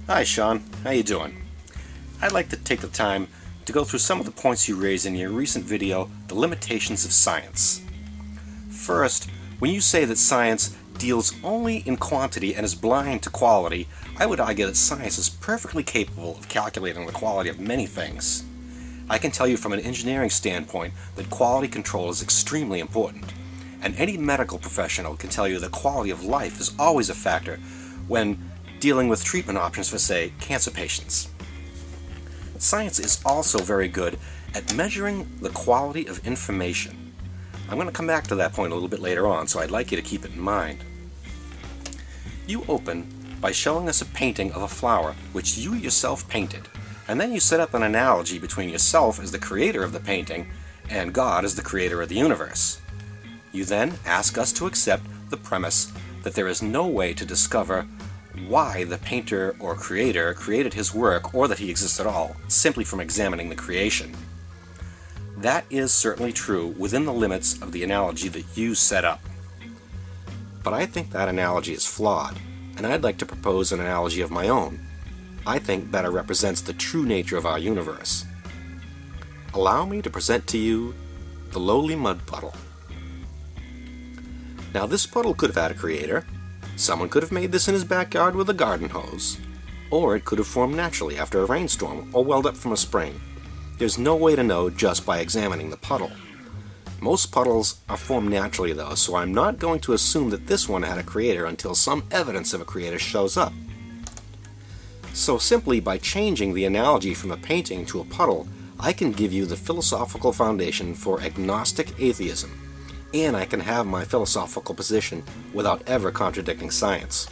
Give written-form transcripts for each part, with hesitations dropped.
Hi, Shawn. How you doing? I'd like to take the time to go through some of the points you raised in your recent video, The Limitations of Science. First, when you say that science deals only in quantity and is blind to quality, I would argue that science is perfectly capable of calculating the quality of many things. I can tell you from an engineering standpoint that quality control is extremely important, and any medical professional can tell you that quality of life is always a factor when dealing with treatment options for, say, cancer patients. Science is also very good at measuring the quality of information. I'm going to come back to that point a little bit later on, so I'd like you to keep it in mind. You open by showing us a painting of a flower which you yourself painted, and then you set up an analogy between yourself as the creator of the painting and God as the creator of the universe. You then ask us to accept the premise that there is no way to discover why the painter or creator created his work or that he exists at all, simply from examining the creation. That is certainly true within the limits of the analogy that you set up. But I think that analogy is flawed, and I'd like to propose an analogy of my own. I think better represents the true nature of our universe. Allow me to present to you the lowly mud puddle. Now, this puddle could have had a creator. Someone could have made this in his backyard with a garden hose. Or it could have formed naturally after a rainstorm or welled up from a spring. There's no way to know just by examining the puddle. Most puddles are formed naturally though, so I'm not going to assume that this one had a creator until some evidence of a creator shows up. So simply by changing the analogy from a painting to a puddle, I can give you the philosophical foundation for agnostic atheism. And I can have my philosophical position without ever contradicting science.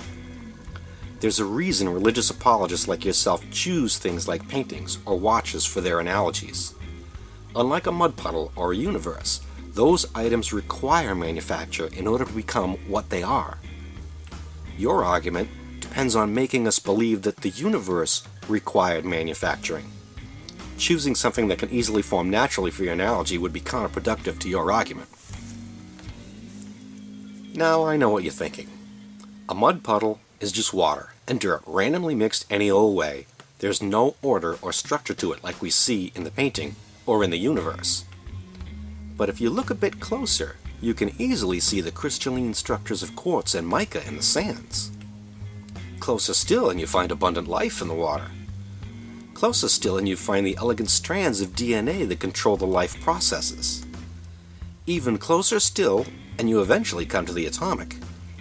There's a reason religious apologists like yourself choose things like paintings or watches for their analogies. Unlike a mud puddle or a universe, those items require manufacture in order to become what they are. Your argument depends on making us believe that the universe required manufacturing. Choosing something that can easily form naturally for your analogy would be counterproductive to your argument. Now I know what you're thinking. A mud puddle is just water and dirt randomly mixed any old way. There's no order or structure to it like we see in the painting or in the universe. But if you look a bit closer, you can easily see the crystalline structures of quartz and mica in the sands. Closer still and you find abundant life in the water. Closer still and you find the elegant strands of DNA that control the life processes. Even closer still, and you eventually come to the atomic,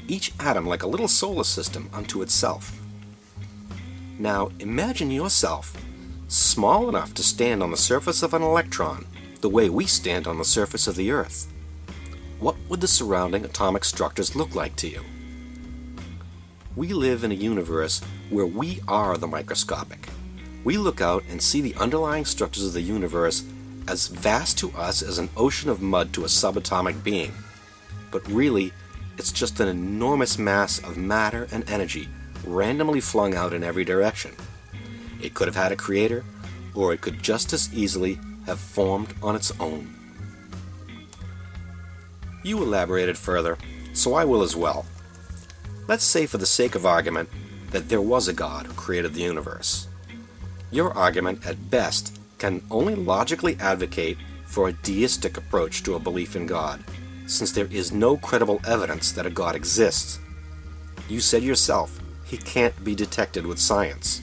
each atom like a little solar system unto itself. Now imagine yourself small enough to stand on the surface of an electron the way we stand on the surface of the Earth. What would the surrounding atomic structures look like to you? We live in a universe where we are the microscopic. We look out and see the underlying structures of the universe as vast to us as an ocean of mud to a subatomic being. But really, it's just an enormous mass of matter and energy randomly flung out in every direction. It could have had a creator, or it could just as easily have formed on its own. You elaborated further, so I will as well. Let's say for the sake of argument that there was a God who created the universe. Your argument, at best, can only logically advocate for a deistic approach to a belief in God, since there is no credible evidence that a God exists. You said yourself, he can't be detected with science,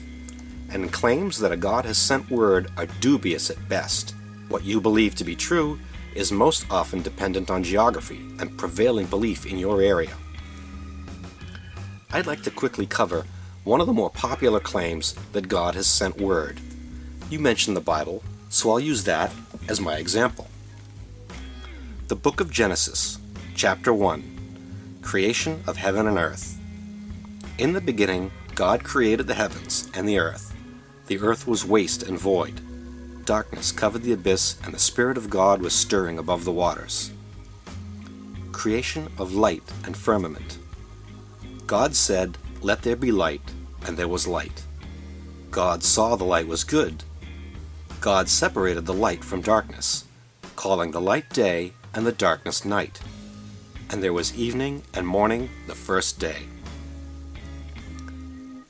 and claims that a God has sent word are dubious at best. What you believe to be true is most often dependent on geography and prevailing belief in your area. I'd like to quickly cover one of the more popular claims that God has sent word. You mentioned the Bible, so I'll use that as my example. The book of Genesis, chapter 1, creation of heaven and earth. In the beginning, God created the heavens and the earth. The earth was waste and void. Darkness covered the abyss, and the Spirit of God was stirring above the waters. Creation of light and firmament. God said, "Let there be light," and there was light. God saw the light was good. God separated the light from darkness, calling the light day and the darkness night. And there was evening and morning the first day.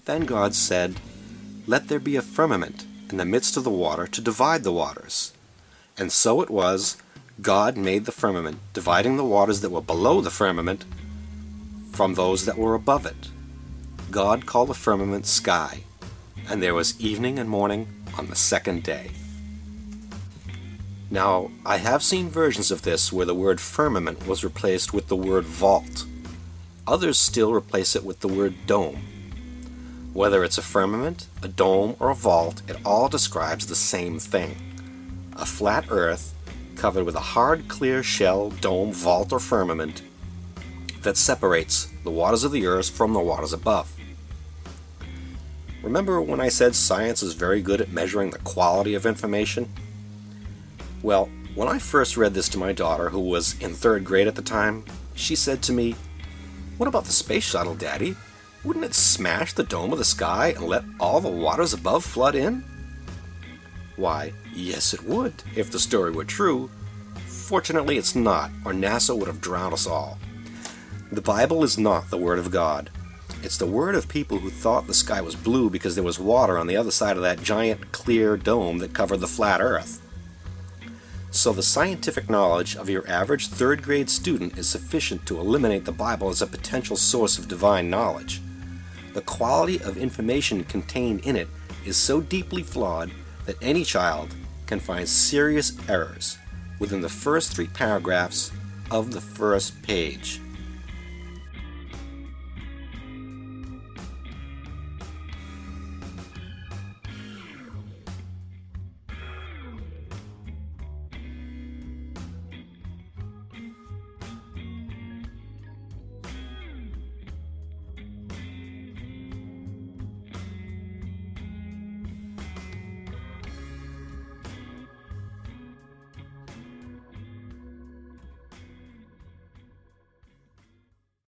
Then God said, "Let there be a firmament in the midst of the water to divide the waters." And so it was, God made the firmament, dividing the waters that were below the firmament from those that were above it. God called the firmament sky, and there was evening and morning on the second day. Now, I have seen versions of this where the word firmament was replaced with the word vault. Others still replace it with the word dome. Whether it's a firmament, a dome, or a vault, it all describes the same thing: a flat earth covered with a hard, clear shell, dome, vault, or firmament that separates the waters of the earth from the waters above. Remember when I said science is very good at measuring the quality of information? Well, when I first read this to my daughter, who was in 3rd grade at the time, she said to me, "What about the space shuttle, Daddy? Wouldn't it smash the dome of the sky and let all the waters above flood in?" Why, yes it would, if the story were true. Fortunately it's not, or NASA would have drowned us all. The Bible is not the Word of God. It's the word of people who thought the sky was blue because there was water on the other side of that giant clear dome that covered the flat earth. So the scientific knowledge of your average 3rd grade student is sufficient to eliminate the Bible as a potential source of divine knowledge. The quality of information contained in it is so deeply flawed that any child can find serious errors within the first 3 paragraphs of the first page.